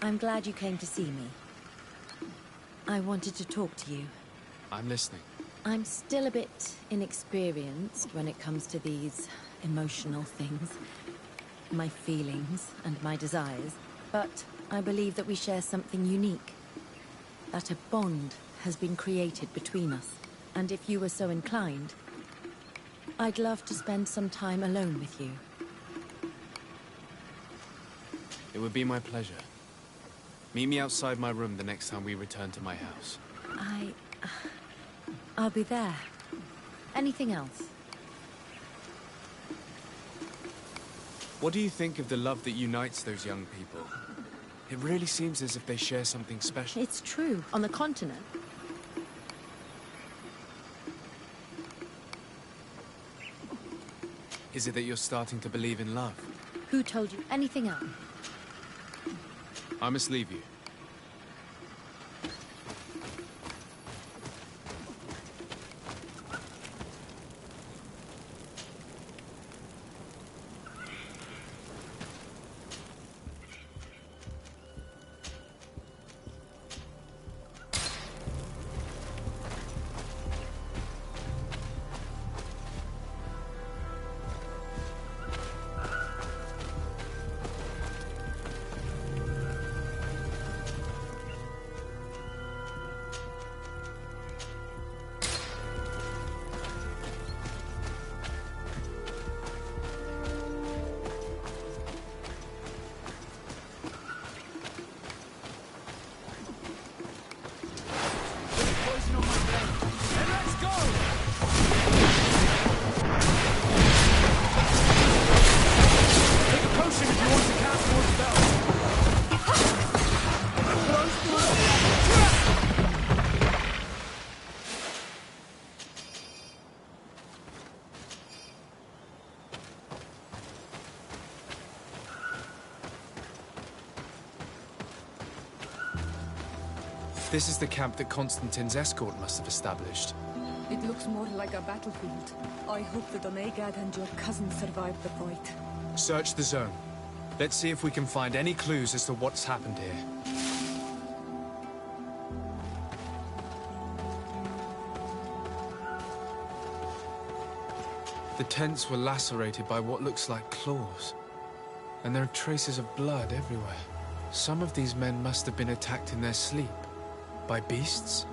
I'm glad you came to see me. I wanted to talk to you. I'm listening. I'm still a bit inexperienced when it comes to these emotional things. My feelings and my desires. But I believe that we share something unique. That a bond has been created between us. And if you were so inclined, I'd love to spend some time alone with you. It would be my pleasure. Meet me outside my room the next time we return to my house. I'll be there. Anything else? What do you think of the love that unites those young people? It really seems as if they share something special. It's true. On the continent. Is it that you're starting to believe in love? Who told you anything else? I must leave you. This is the camp that Constantine's escort must have established. It looks more like a battlefield. I hope that Onegad and your cousin survived the fight. Search the zone. Let's see if we can find any clues as to what's happened here. The tents were lacerated by what looks like claws. And there are traces of blood everywhere. Some of these men must have been attacked in their sleep. By beasts?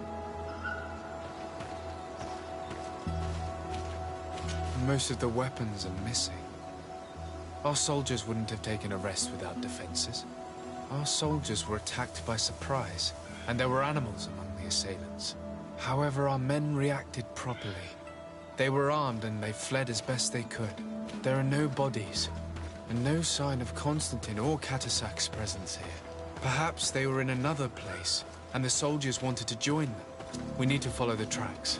Most of the weapons are missing. Our soldiers wouldn't have taken a rest without defenses. Our soldiers were attacked by surprise, and there were animals among the assailants. However, our men reacted properly. They were armed and they fled as best they could. There are no bodies, and no sign of Constantine or Katasak's presence here. Perhaps they were in another place, and the soldiers wanted to join them. We need to follow the tracks.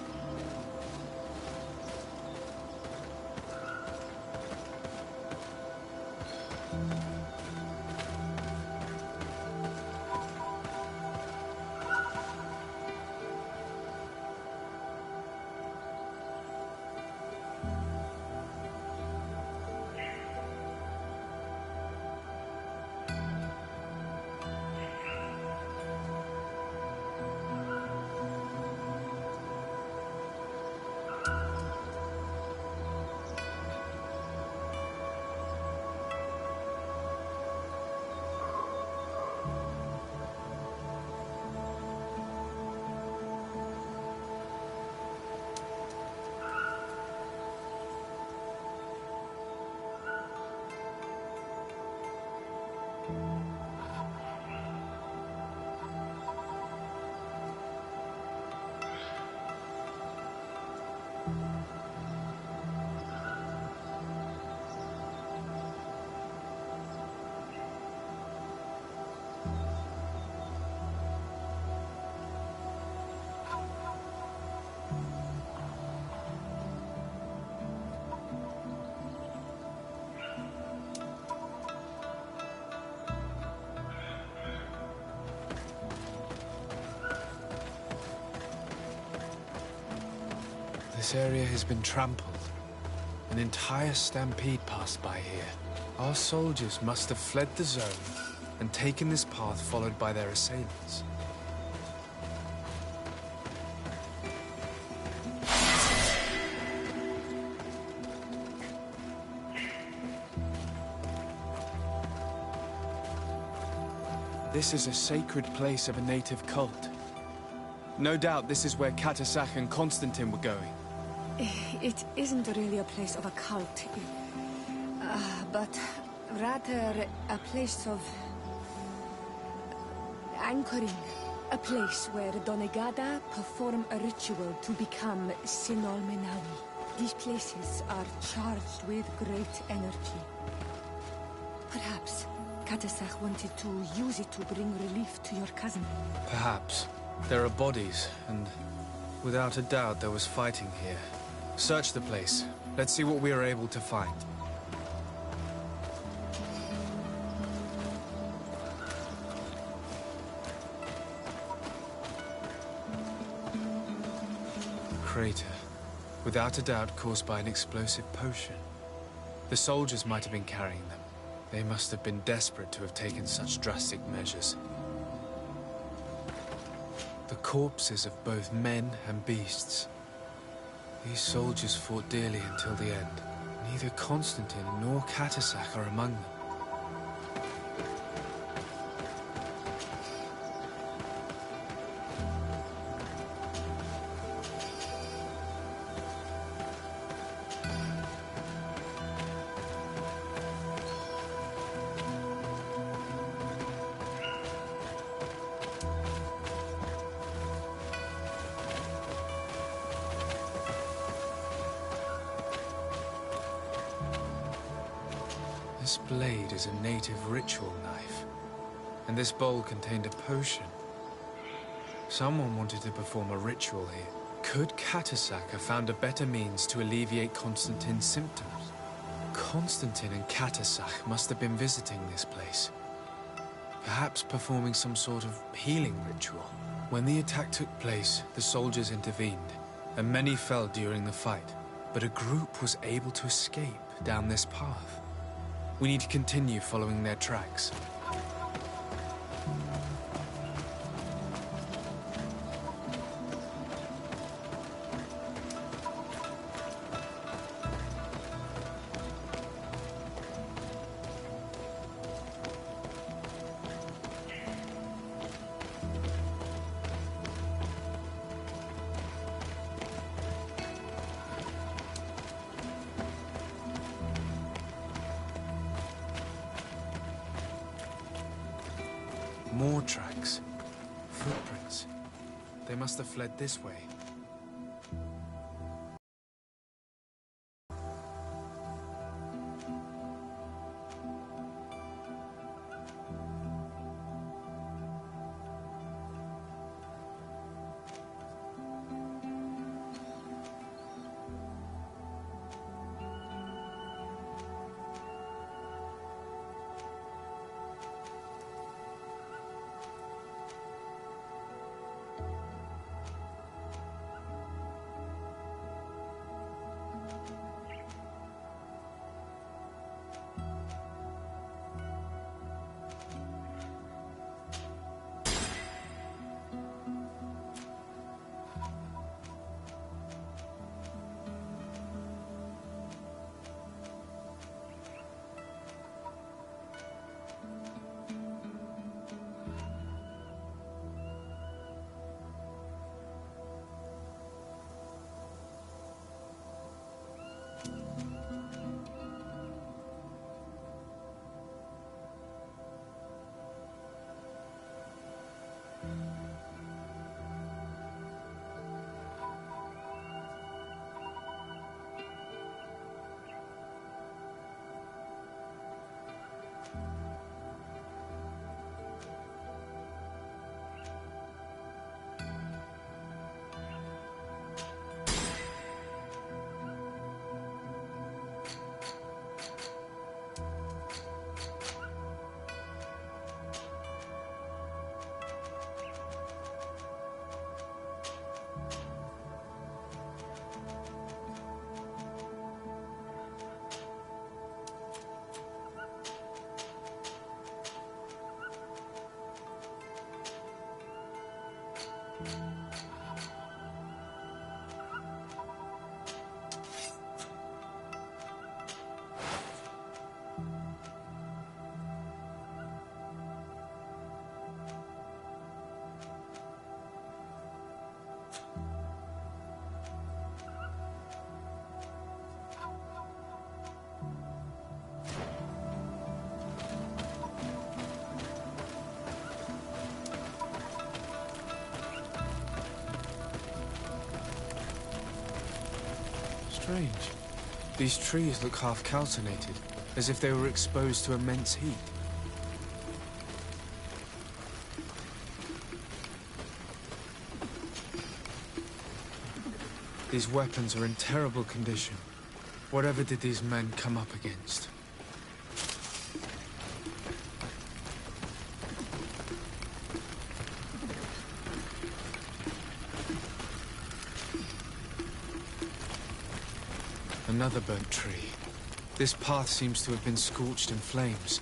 This area has been trampled. An entire stampede passed by here. Our soldiers must have fled the zone and taken this path followed by their assailants. This is a sacred place of a native cult. No doubt this is where Katasak and Constantine were going. It isn't really a place of a cult, but rather a place of anchoring. A place where Donegada perform a ritual to become Sinol Menawi. These places are charged with great energy. Perhaps Katasak wanted to use it to bring relief to your cousin. Perhaps. There are bodies, and without a doubt there was fighting here. Search the place. Let's see what we are able to find. Crater. Without a doubt caused by an explosive potion. The soldiers might have been carrying them. They must have been desperate to have taken such drastic measures. The corpses of both men and beasts. These soldiers fought dearly until the end. Neither Constantine nor Katasak are among them. This blade is a native ritual knife, and this bowl contained a potion. Someone wanted to perform a ritual here. Could Katasak have found a better means to alleviate Constantine's symptoms? Constantine and Katasak must have been visiting this place, perhaps performing some sort of healing ritual. When the attack took place, the soldiers intervened, and many fell during the fight, but a group was able to escape down this path. We need to continue following their tracks. More tracks. Footprints. They must have fled this way. strange. These trees look half calcinated, as if they were exposed to immense heat. These weapons are in terrible condition. Whatever did these men come up against? Another burnt tree. This path seems to have been scorched in flames.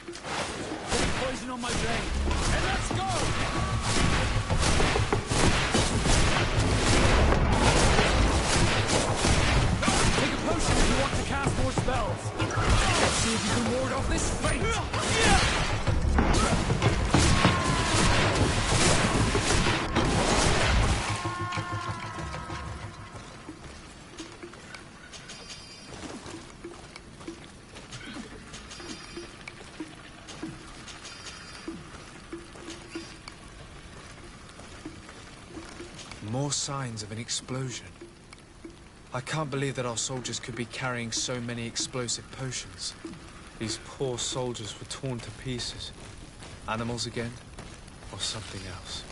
Put poison on my blade, and let's go! Take a potion if you want to cast more spells. Let's see if you can ward off this fate. More signs of an explosion. I can't believe that our soldiers could be carrying so many explosive potions. These poor soldiers were torn to pieces. Animals again? Or something else?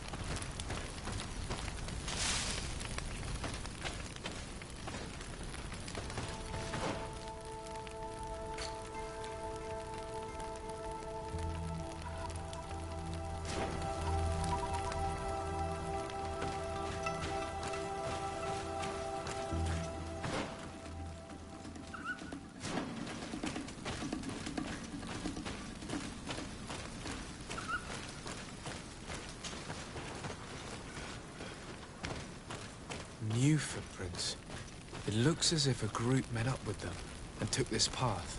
New footprints. It looks as if a group met up with them and took this path.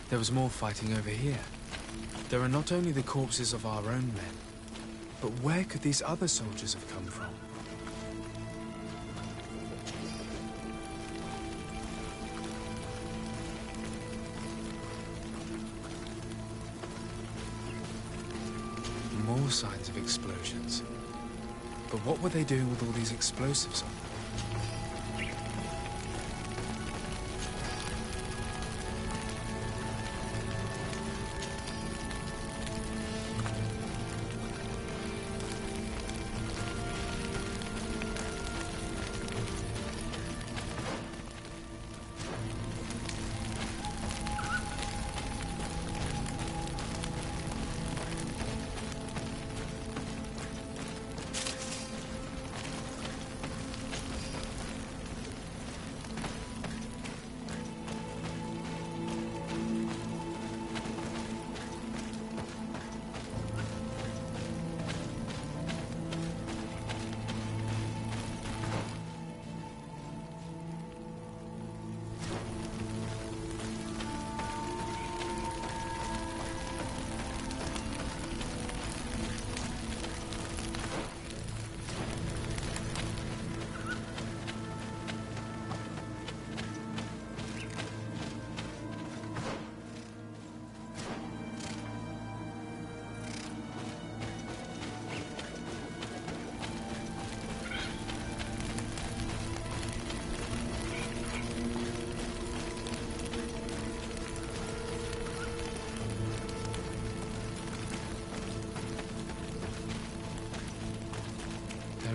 There was more fighting over here. There are not only the corpses of our own men, but where could these other soldiers have come from? More signs of explosions. But what were they doing with all these explosives on them?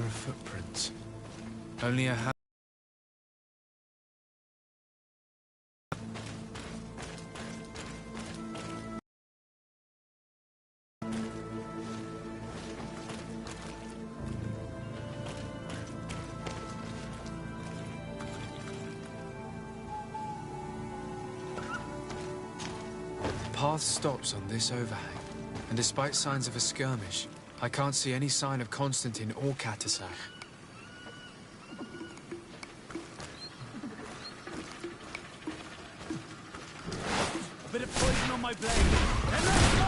Footprints. Only a hand. The path stops on this overhang, and despite signs of a skirmish, I can't see any sign of Constantine or Katasak. A bit of poison on my blade, and let's go!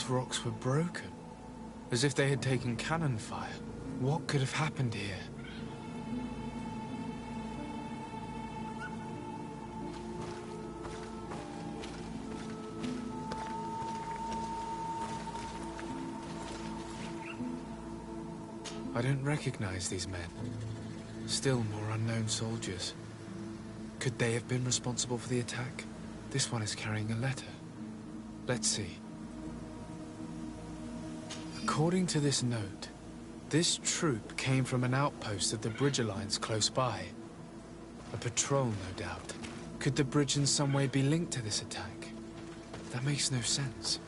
those rocks were broken, as if they had taken cannon fire. What could have happened here? I don't recognize these men. Still more unknown soldiers. Could they have been responsible for the attack? This one is carrying a letter. Let's see. According to this note, this troop came from an outpost of the Bridge Alliance close by. A patrol, no doubt. Could the bridge in some way be linked to this attack? That makes no sense.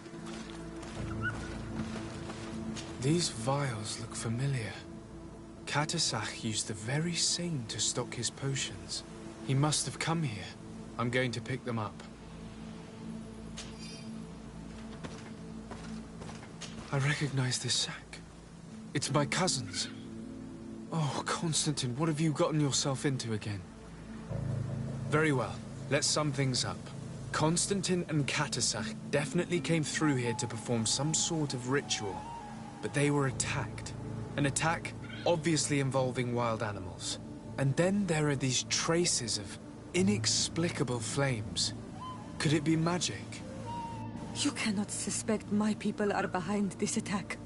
These vials look familiar. Katasach used the very same to stock his potions. He must have come here. I'm going to pick them up. I recognize this sack. It's my cousin's. Oh, Constantine, what have you gotten yourself into again? Very well. Let's sum things up. Constantine and Katasach definitely came through here to perform some sort of ritual. But they were attacked. An attack obviously involving wild animals. And then there are these traces of inexplicable flames. Could it be magic? You cannot suspect my people are behind this attack.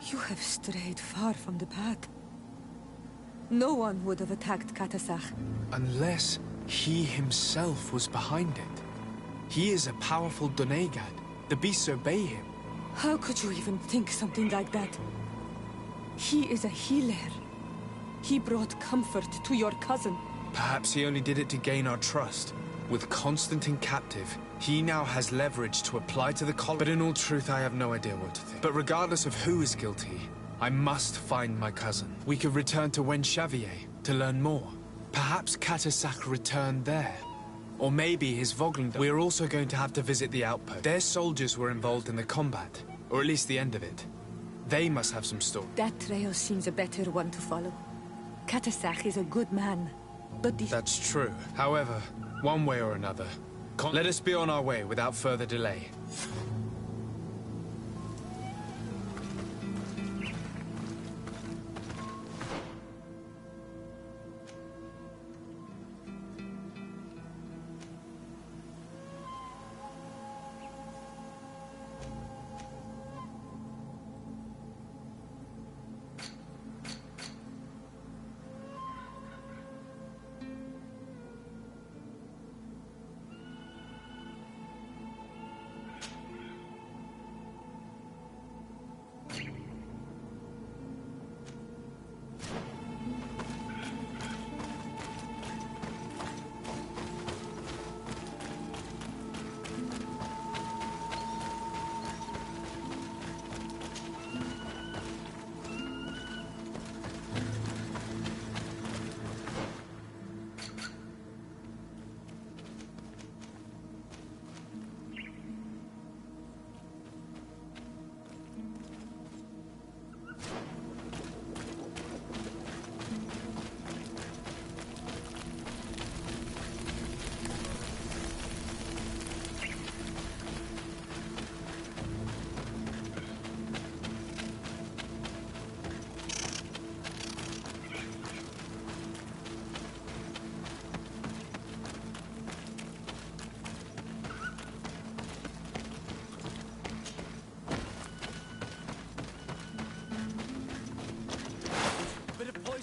You have strayed far from the path. No one would have attacked Katasach. Unless he himself was behind it. He is a powerful Donegad. The beasts obey him. How could you even think something like that? He is a healer. He brought comfort to your cousin. Perhaps he only did it to gain our trust. With Constantine captive, he now has leverage to apply to the colony. But in all truth, I have no idea what to think. But regardless of who is guilty, I must find my cousin. We could return to Wenxavier to learn more. Perhaps Katasach returned there. Or maybe his Voglendom. We are also going to have to visit the outpost. Their soldiers were involved in the combat, or at least the end of it. They must have some story. That trail seems a better one to follow. Katasach is a good man, but the... That's true. However, one way or another, let us be on our way without further delay.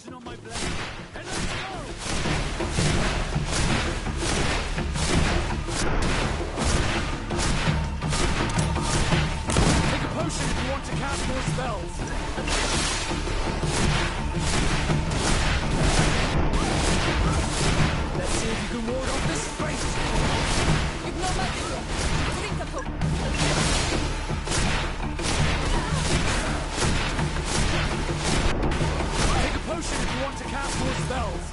On my blade. And let's go! Take a potion if you want to cast more spells. Let's see if you can ward off this space. Ignore my video. Drink the poke. Take a potion if you want to cast more spells.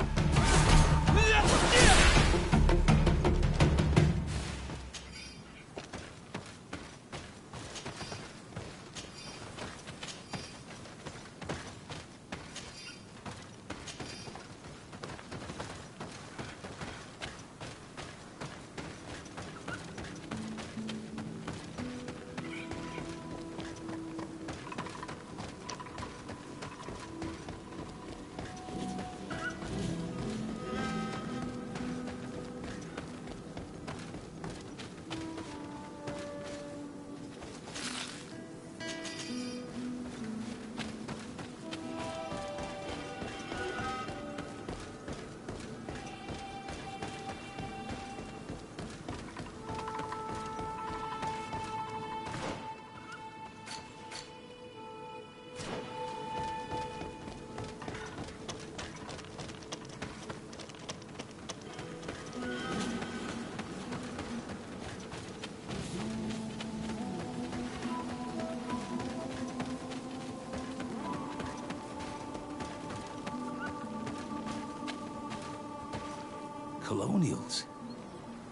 colonials.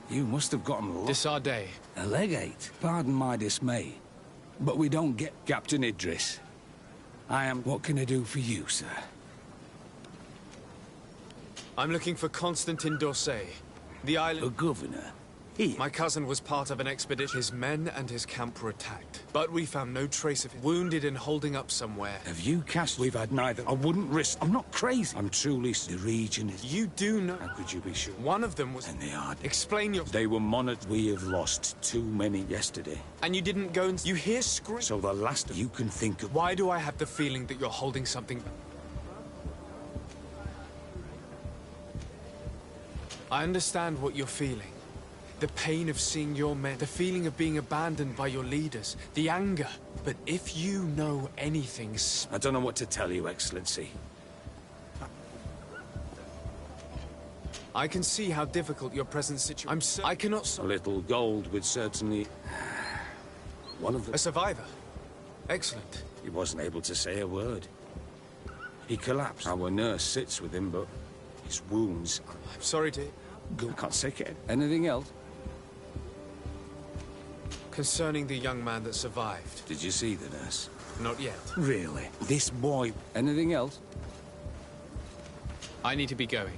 You must have gotten lost. Disarday. A legate. Pardon my dismay, but we don't get Captain Idris. I am... What can I do for you, sir? I'm looking for Constantin d'Orsay. The island... The governor. Here. My cousin was part of an expedition. His men and his camp were attacked, but we found no trace of him. Wounded and holding up somewhere. Have you cast? We've had neither. I wouldn't risk... I'm not crazy. I'm truly... The region is... You do know... How could you be sure? One of them was... And they are... Explain your... They were monitored. We have lost too many yesterday. And you didn't go and... You hear screams... So the last you can think of... Why do I have the feeling that you're holding something... I understand what you're feeling. The pain of seeing your men, the feeling of being abandoned by your leaders, the anger. But if you know anything... I don't know what to tell you, Excellency. I can see how difficult your present situation... I cannot... A little gold would certainly... One of them... A survivor. Excellent. He wasn't able to say a word. He collapsed. Our nurse sits with him, but his wounds... I'm sorry to... I can't take it. Anything else? Concerning the young man that survived. Did you see the nurse? Not yet. Really? This boy... Anything else? I need to be going.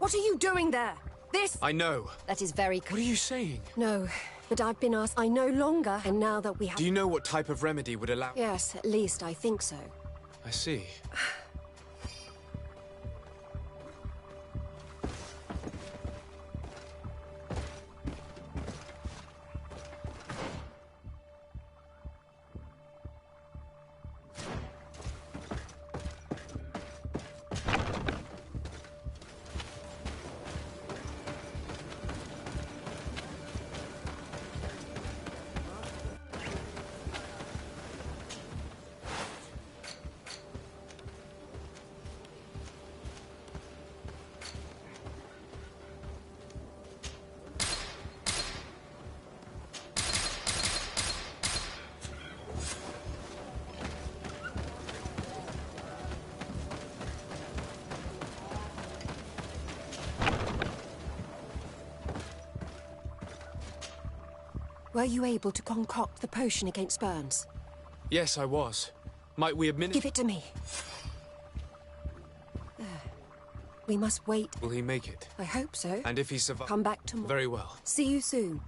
What are you doing there? This... I know. That is very... What are you saying? No, but I've been asked. I no longer, and now that we have... Do you know what type of remedy would allow... Yes, at least I think so. I see. Were you able to concoct the potion against burns? Yes, I was. Might we administer... Give it to me. We must wait. Will he make it? I hope so. And if he survives... Come back tomorrow. Very well. See you soon.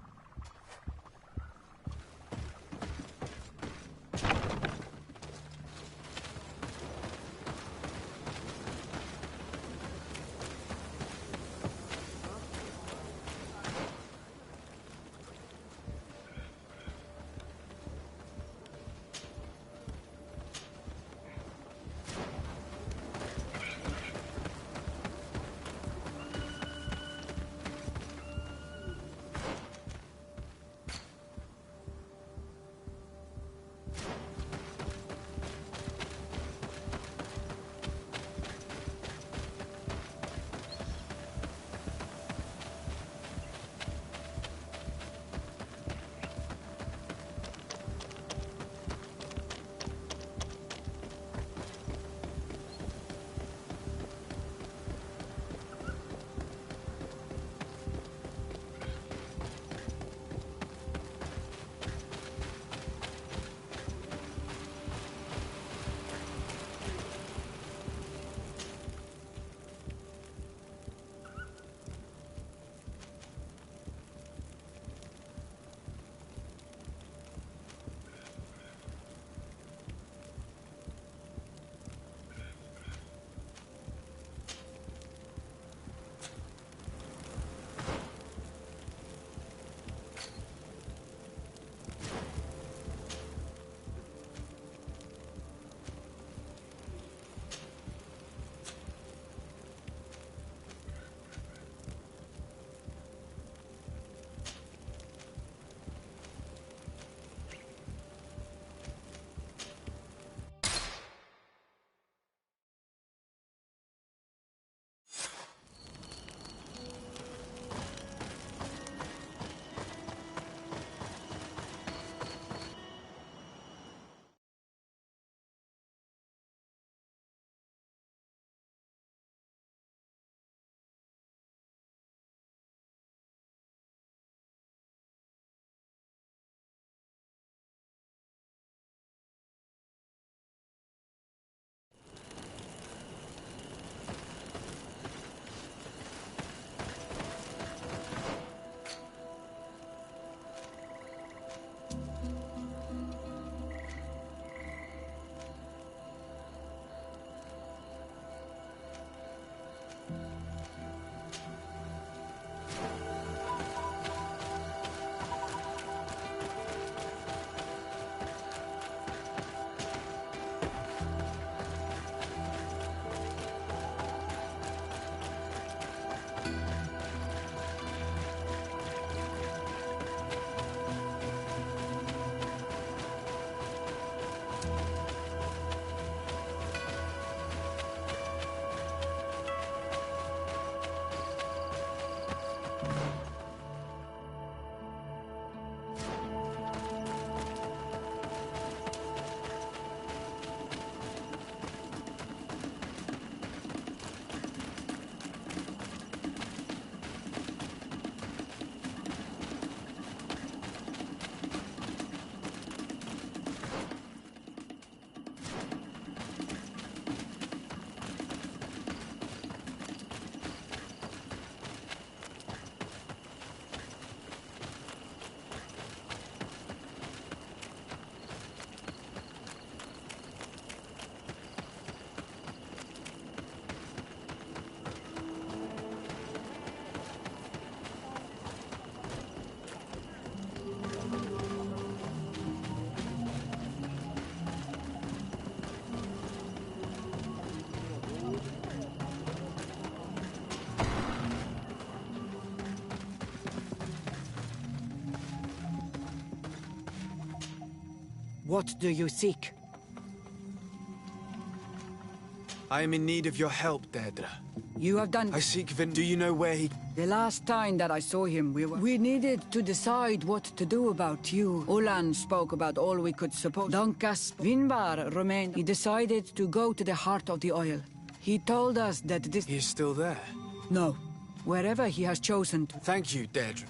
What do you seek? I am in need of your help, Deirdre. You have done... I seek Vin. Do you know where he... The last time that I saw him, we needed to decide what to do about you. Ulan spoke about all we could suppose. Donkas Vinvar remained. He decided to go to the heart of the oil. He told us that this... He is still there? No. Wherever he has chosen to. Thank you, Deirdre.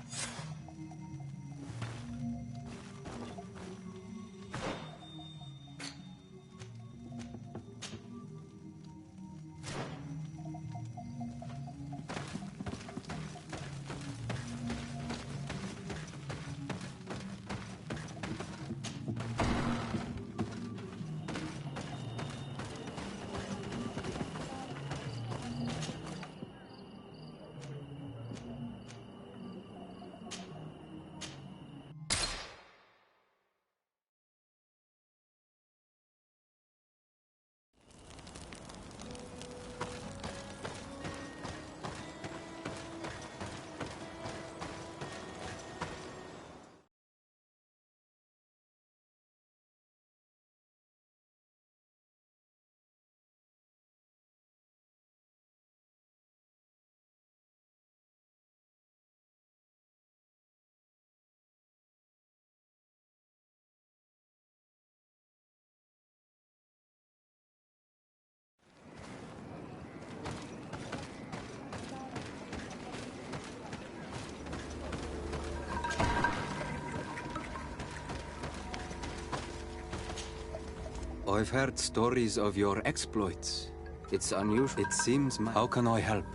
I've heard stories of your exploits. It's unusual. It seems... How can I help?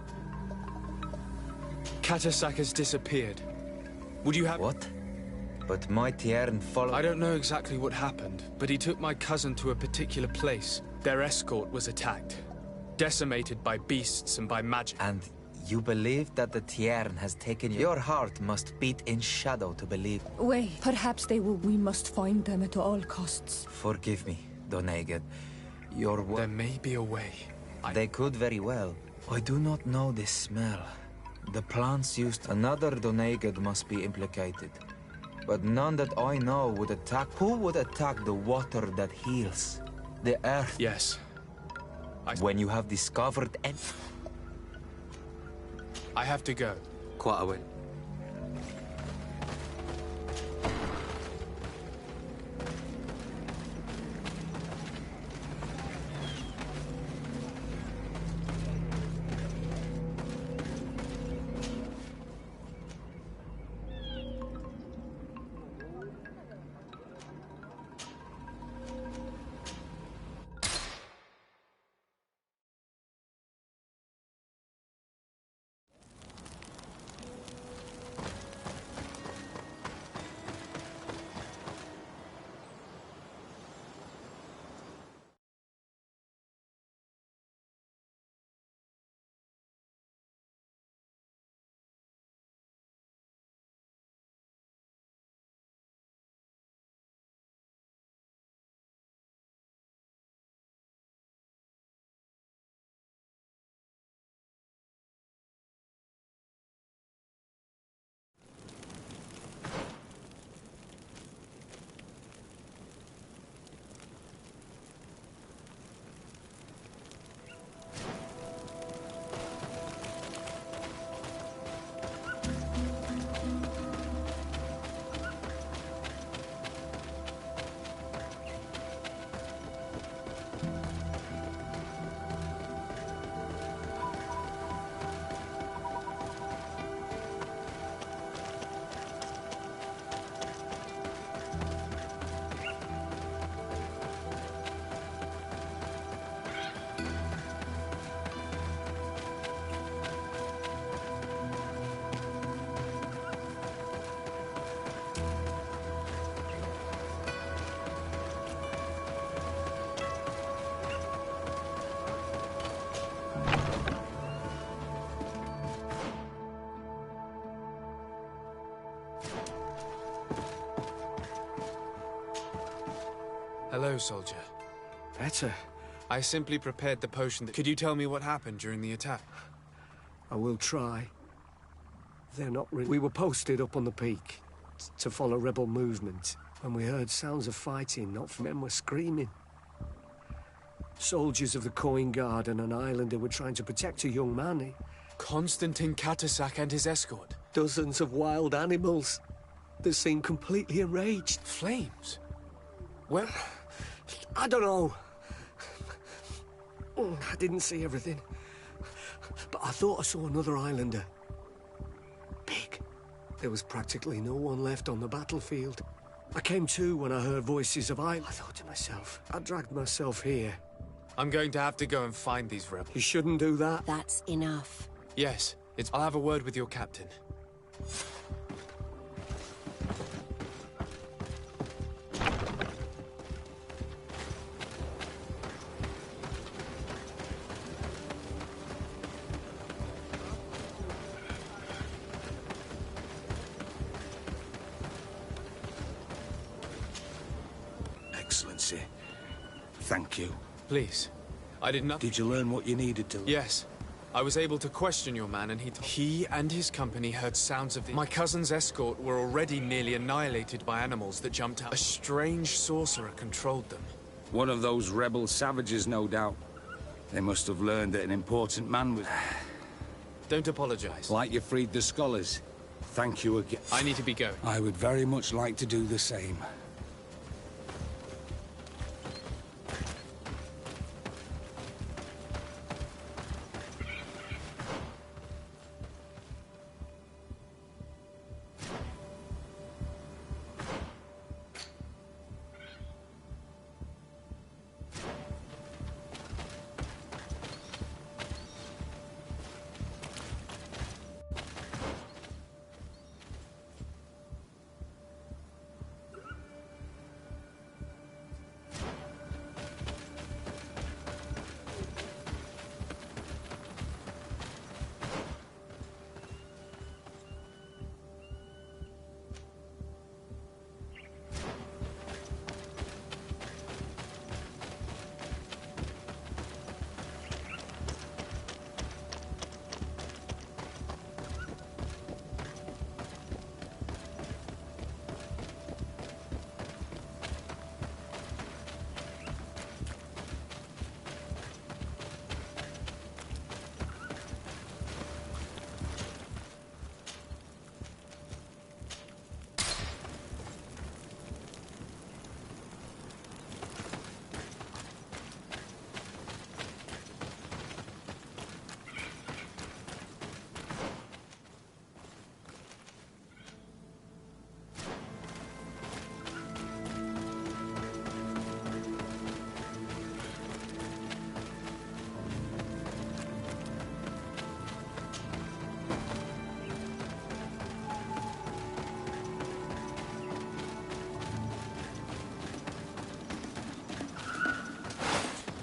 Katasak has disappeared. Would you have... What? But my Tiern followed... I don't know exactly what happened, but he took my cousin to a particular place. Their escort was attacked. Decimated by beasts and by magic. And you believe that the Tiern has taken you? Your heart must beat in shadow to believe. Wait, perhaps they will... We must find them at all costs. Forgive me, Doneigad. There may be a way. They could very well. I do not know this smell. The plants used... Another Doneigad must be implicated. But none that I know would attack... Who would attack the water that heals? The earth? Yes. When you have discovered... I have to go. Quite a way. Hello, soldier. Better. I simply prepared the potion. Could you tell me what happened during the attack? I will try. They're not really... We were posted up on the peak to follow rebel movement. when we heard sounds of fighting, not men were screaming. Soldiers of the Coin Guard and an islander were trying to protect a young man. Constantine Katasak and his escort. Dozens of wild animals. They seemed completely enraged. Flames? Well, I don't know. I didn't see everything. But I thought I saw another islander. Big. There was practically no one left on the battlefield. I came to when I heard voices of I thought to myself, I dragged myself here. I'm going to have to go and find these rebels. You shouldn't do that. That's enough. Yes, I'll have a word with your captain. Excellency, thank you. Please. I did not... Did you learn what you needed to? Yes. I was able to question your man, and he and his company heard sounds of My cousin's escort were already nearly annihilated by animals that jumped out. A strange sorcerer controlled them. One of those rebel savages, no doubt. They must have learned that an important man was... Don't apologize. Like you freed the scholars. Thank you again. I need to be going. I would very much like to do the same.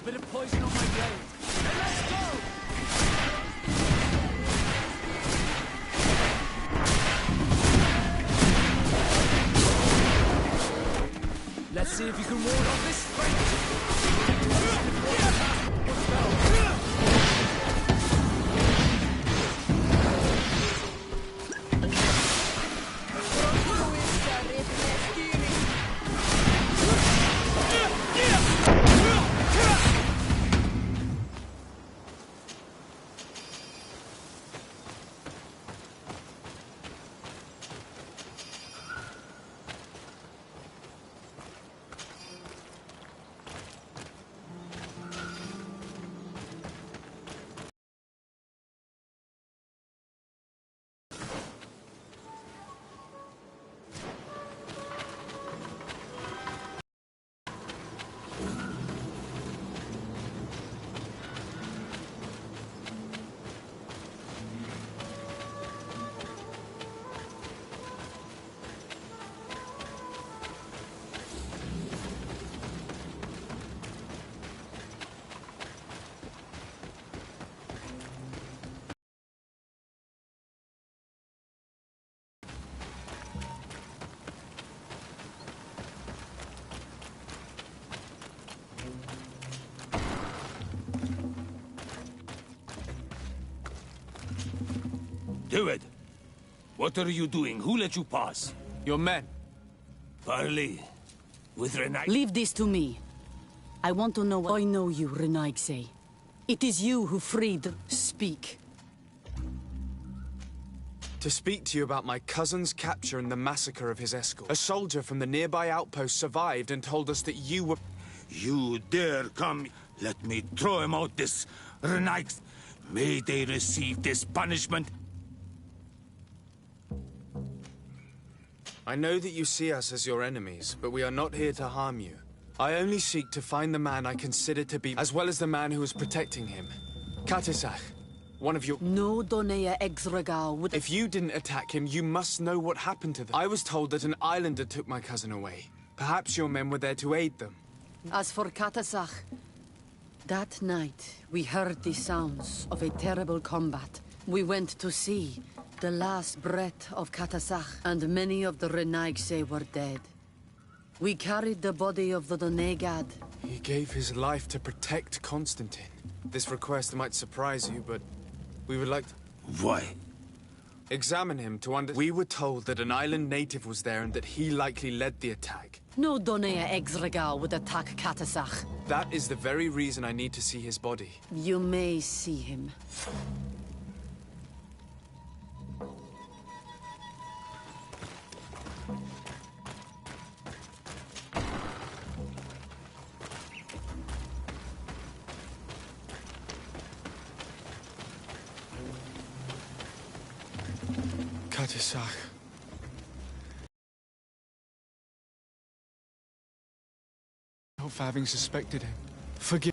Bit of poison on my blade. And let's go! Let's see if you can ward off this Do it! What are you doing? Who let you pass? Your men. Barley, with Renai. Leave this to me. I want to know what... I know you, Renaigse. It is you who freed... Speak. To speak to you about my cousin's capture and the massacre of his escort. A soldier from the nearby outpost survived and told us that you were... You dare come? Let me throw him out this Renaigse. May they receive this punishment. I know that you see us as your enemies, but we are not here to harm you. I only seek to find the man I consider to be, as well as the man who was protecting him. Katisach, one of your... No Donea Exregal would... If you didn't attack him, you must know what happened to them. I was told that an islander took my cousin away. Perhaps your men were there to aid them. As for Katasach, that night we heard the sounds of a terrible combat. We went to see the last breath of Katasach, and many of the Renaigse were dead. We carried the body of the Donegad. He gave his life to protect Constantine. This request might surprise you, but we would like to... Why? Examine him to understand. We were told that an island native was there and that he likely led the attack. No Donea Exregal would attack Katasach. That is the very reason I need to see his body. You may see him. Katisach. For having suspected him. Forgive.